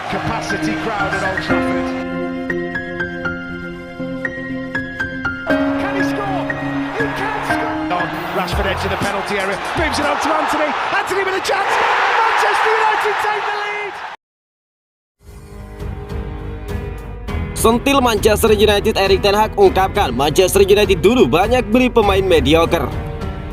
capacity crowd at Old Trafford. Can he score? He can score! Rashford edge of the penalty area, moves it on to Anthony. Anthony with a chance. Manchester United take the lead. Sentil Manchester United Erik ten Hag ungkapkan Manchester United dulu banyak beli pemain mediocre.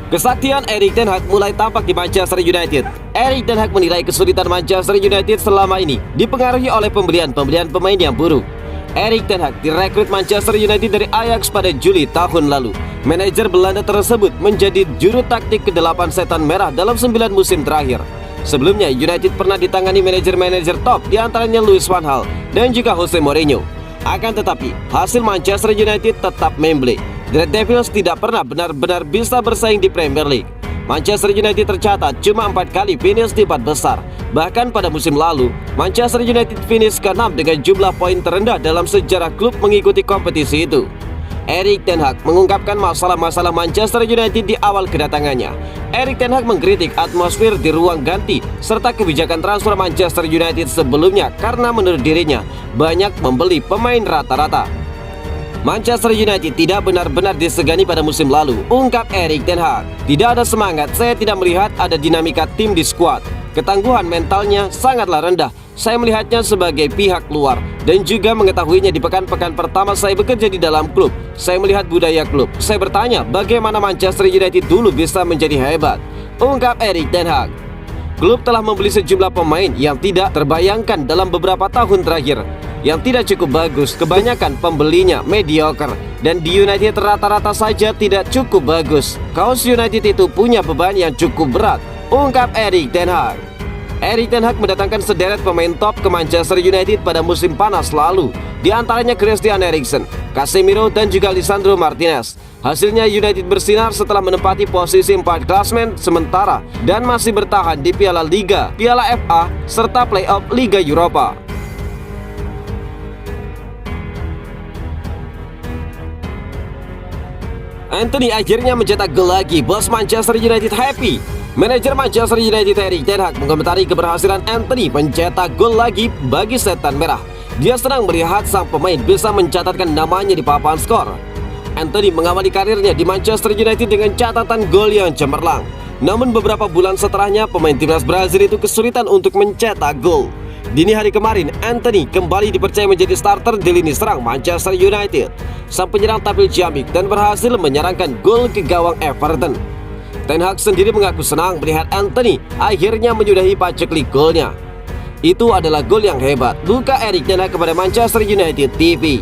Kesaktian Erik ten Hag mulai tampak di Manchester United. Erik ten Hag menilai kesulitan Manchester United selama ini dipengaruhi oleh pembelian pemain yang buruk. Erik ten Hag direkrut Manchester United dari Ajax pada Juli tahun lalu. Manajer Belanda tersebut menjadi juru taktik ke-8 setan merah dalam 9 musim terakhir. Sebelumnya United pernah ditangani manajer-manajer top, diantaranya Louis van Gaal dan juga Jose Mourinho. Akan tetapi, hasil Manchester United tetap memble. The Red Devils tidak pernah benar-benar bisa bersaing di Premier League. Manchester United tercatat cuma 4 kali finish di 4 besar. Bahkan pada musim lalu, Manchester United finish ke-6 dengan jumlah poin terendah dalam sejarah klub mengikuti kompetisi itu. Erik ten Hag mengungkapkan masalah-masalah Manchester United di awal kedatangannya. Erik ten Hag mengkritik atmosfer di ruang ganti serta kebijakan transfer Manchester United sebelumnya karena menurut dirinya banyak membeli pemain rata-rata. Manchester United tidak benar-benar disegani pada musim lalu, ungkap Erik ten Hag. Tidak ada semangat, saya tidak melihat ada dinamika tim di skuad. Ketangguhan mentalnya sangatlah rendah. Saya melihatnya sebagai pihak luar dan juga mengetahuinya di pekan-pekan pertama saya bekerja di dalam klub. Saya melihat budaya klub. Saya bertanya bagaimana Manchester United dulu bisa menjadi hebat, ungkap Erik ten Hag. Klub telah membeli sejumlah pemain yang tidak terbayangkan dalam beberapa tahun terakhir, yang tidak cukup bagus. Kebanyakan pembelinya mediocre dan di United rata-rata saja tidak cukup bagus. Kaos United itu punya beban yang cukup berat, ungkap Erik ten Hag. Erik ten Hag mendatangkan sederet pemain top ke Manchester United pada musim panas lalu, di antaranya Christian Eriksen, Casemiro dan juga Lisandro Martinez. Hasilnya United bersinar setelah menempati posisi 4 klasemen sementara dan masih bertahan di Piala Liga, Piala FA serta playoff Liga Eropa. Anthony akhirnya mencetak gol lagi, bos Manchester United happy. Manajer Manchester United Erik ten Hag mengomentari keberhasilan Anthony mencetak gol lagi bagi setan merah. Dia senang melihat sang pemain bisa mencatatkan namanya di papan skor. Anthony mengawali karirnya di Manchester United dengan catatan gol yang cemerlang. Namun beberapa bulan setelahnya pemain timnas Brazil itu kesulitan untuk mencetak gol. Dini hari kemarin, Anthony kembali dipercaya menjadi starter di lini serang Manchester United. Sang penyerang tampil ciamik dan berhasil menyerangkan gol ke gawang Everton. Ten Hag sendiri mengaku senang melihat Anthony akhirnya menyudahi paceklik golnya. Itu adalah gol yang hebat, buka Erik ten Hag kepada Manchester United TV.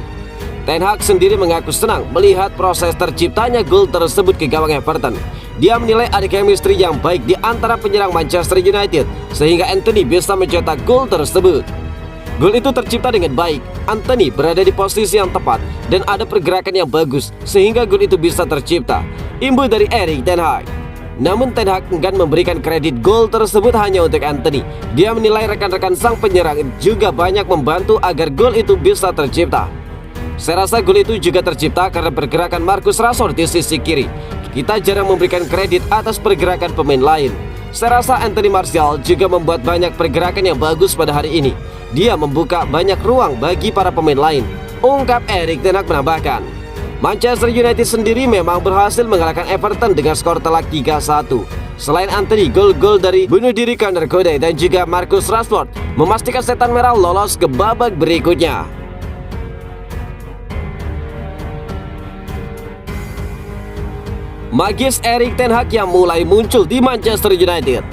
Ten Hag sendiri mengaku senang melihat proses terciptanya gol tersebut ke gawang Everton. Dia menilai ada chemistry yang baik di antara penyerang Manchester United sehingga Anthony bisa mencetak gol tersebut. Gol itu tercipta dengan baik. Anthony berada di posisi yang tepat dan ada pergerakan yang bagus sehingga gol itu bisa tercipta. Imbu dari Erik ten Hag. Namun Ten Hag enggan memberikan kredit gol tersebut hanya untuk Anthony. Dia menilai rekan-rekan sang penyerang juga banyak membantu agar gol itu bisa tercipta. Saya rasa gol itu juga tercipta karena pergerakan Marcus Rashford di sisi kiri. Kita jarang memberikan kredit atas pergerakan pemain lain. Saya rasa Anthony Martial juga membuat banyak pergerakan yang bagus pada hari ini. Dia membuka banyak ruang bagi para pemain lain, ungkap Erik ten Hag menambahkan. Manchester United sendiri memang berhasil mengalahkan Everton dengan skor telak 3-1. Selain Anthony, gol-gol dari bunuh diri Conor Cody dan juga Marcus Rashford memastikan setan merah lolos ke babak berikutnya. Magis Erik ten Hag yang mulai muncul di Manchester United.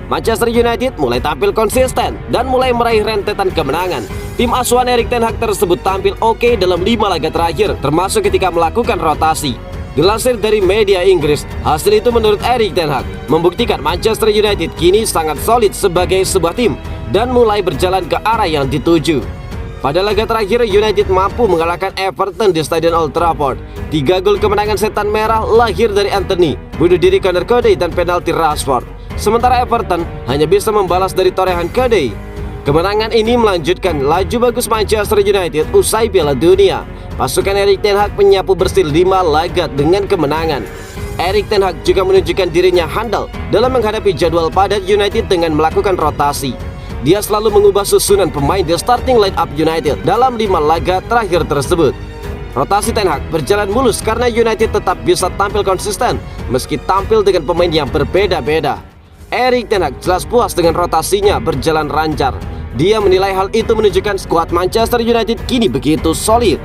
Manchester United mulai tampil konsisten dan mulai meraih rentetan kemenangan. Tim asuhan Erik ten Hag tersebut tampil oke dalam 5 laga terakhir, termasuk ketika melakukan rotasi. Dilansir dari media Inggris, hasil itu menurut Erik ten Hag membuktikan Manchester United kini sangat solid sebagai sebuah tim dan mulai berjalan ke arah yang dituju. Pada laga terakhir, United mampu mengalahkan Everton di Stadion Old Trafford. 3 gol kemenangan setan merah lahir dari Anthony, bunuh diri Conor Cody dan penalti Rashford. Sementara Everton hanya bisa membalas dari torehan Cody. Kemenangan ini melanjutkan laju bagus Manchester United usai Piala Dunia. Pasukan Erik ten Hag menyapu bersih 5 laga dengan kemenangan. Erik ten Hag juga menunjukkan dirinya handal dalam menghadapi jadwal padat United dengan melakukan rotasi. dia selalu mengubah susunan pemain di starting line up United dalam 5 laga terakhir tersebut. Rotasi Ten Hag berjalan mulus karena United tetap bisa tampil konsisten meski tampil dengan pemain yang berbeda-beda. Erik ten Hag jelas puas dengan rotasinya berjalan lancar. Dia menilai hal itu menunjukkan skuad Manchester United kini begitu solid.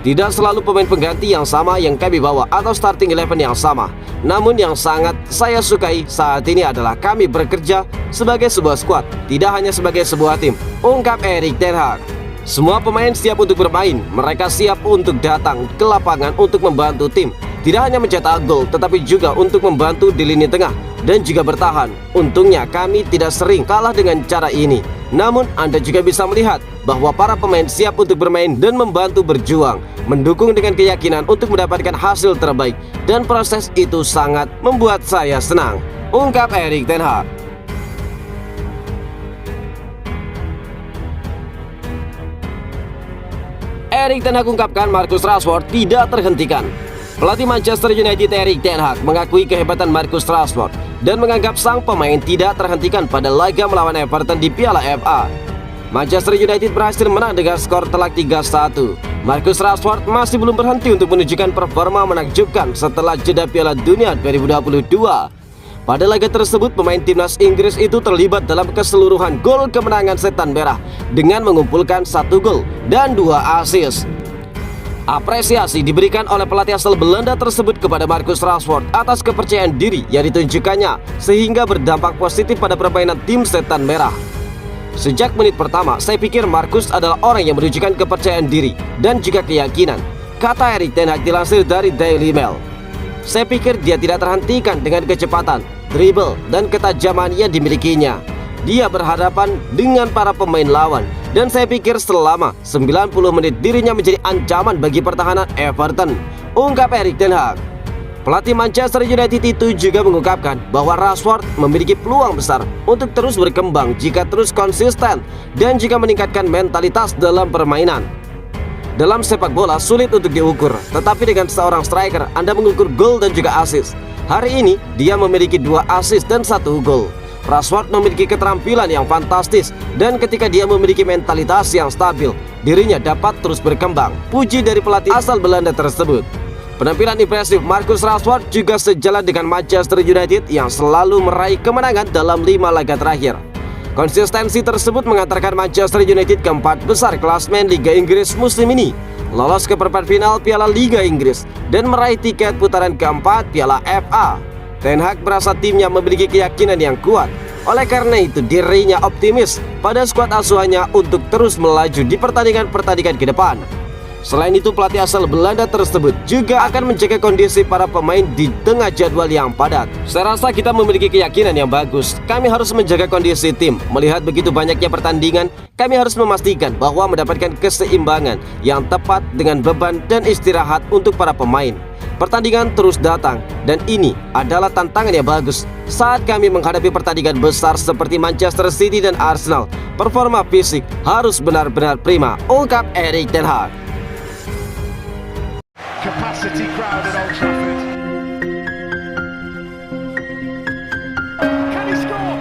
Tidak selalu pemain pengganti yang sama yang kami bawa atau starting 11 yang sama. Namun yang sangat saya sukai saat ini adalah kami bekerja sebagai sebuah skuad, tidak hanya sebagai sebuah tim, ungkap Erik ten Hag. Semua pemain siap untuk bermain, mereka siap untuk datang ke lapangan untuk membantu tim. Tidak hanya mencetak gol, tetapi juga untuk membantu di lini tengah dan juga bertahan. Untungnya kami tidak sering kalah dengan cara ini. Namun Anda juga bisa melihat bahwa para pemain siap untuk bermain dan membantu berjuang, mendukung dengan keyakinan untuk mendapatkan hasil terbaik. Dan proses itu sangat membuat saya senang, ungkap Erik ten Hag. Erik ten Hag ungkapkan Marcus Rashford tidak terhentikan. Pelatih Manchester United Erik ten Hag mengakui kehebatan Marcus Rashford dan menganggap sang pemain tidak terhentikan pada laga melawan Everton di Piala FA. Manchester United berhasil menang dengan skor telak 3-1. Marcus Rashford masih belum berhenti untuk menunjukkan performa menakjubkan setelah jeda Piala Dunia 2022. Pada laga tersebut, pemain timnas Inggris itu terlibat dalam keseluruhan gol kemenangan Setan Merah dengan mengumpulkan 1 gol dan 2 assist. Apresiasi diberikan oleh pelatih asal Belanda tersebut kepada Marcus Rashford atas kepercayaan diri yang ditunjukkannya sehingga berdampak positif pada permainan tim Setan Merah. Sejak menit pertama, saya pikir Marcus adalah orang yang menunjukkan kepercayaan diri dan juga keyakinan, kata Erik ten Hag dilansir dari Daily Mail. Saya pikir dia tidak terhentikan dengan kecepatan, dribble, dan ketajaman yang dimilikinya. Dia berhadapan dengan para pemain lawan, dan saya pikir selama 90 menit dirinya menjadi ancaman bagi pertahanan Everton, ungkap Erik ten Hag. Pelatih Manchester United itu juga mengungkapkan bahwa Rashford memiliki peluang besar untuk terus berkembang jika terus konsisten dan jika meningkatkan mentalitas dalam permainan. Dalam sepak bola sulit untuk diukur, tetapi dengan seorang striker Anda mengukur gol dan juga assist. Hari ini dia memiliki 2 assist dan 1 gol. Rashford memiliki keterampilan yang fantastis dan ketika dia memiliki mentalitas yang stabil, dirinya dapat terus berkembang, puji dari pelatih asal Belanda tersebut. Penampilan impresif Marcus Rashford juga sejalan dengan Manchester United yang selalu meraih kemenangan dalam 5 laga terakhir. Konsistensi tersebut mengantarkan Manchester United ke 4 besar klasmen Liga Inggris musim ini, lolos ke perempat final Piala Liga Inggris, dan meraih tiket putaran keempat Piala FA. Ten Hag merasa timnya memiliki keyakinan yang kuat. Oleh karena itu dirinya optimis pada skuad asuhannya untuk terus melaju di pertandingan-pertandingan ke depan. Selain itu, pelatih asal Belanda tersebut juga akan menjaga kondisi para pemain di tengah jadwal yang padat. Saya rasa kita memiliki keyakinan yang bagus. Kami harus menjaga kondisi tim. Melihat begitu banyaknya pertandingan, kami harus memastikan bahwa mendapatkan keseimbangan yang tepat dengan beban dan istirahat untuk para pemain. Pertandingan terus datang dan ini adalah tantangan yang bagus. Saat kami menghadapi pertandingan besar seperti Manchester City dan Arsenal, performa fisik harus benar-benar prima, ungkap Erik ten Hag. Capacity crowd at Old Trafford. Can he score?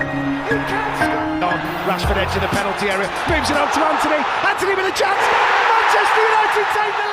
He can score! On Rashford edge of the penalty area, moves it on to Anthony. Anthony with a chance. Manchester United take the lead.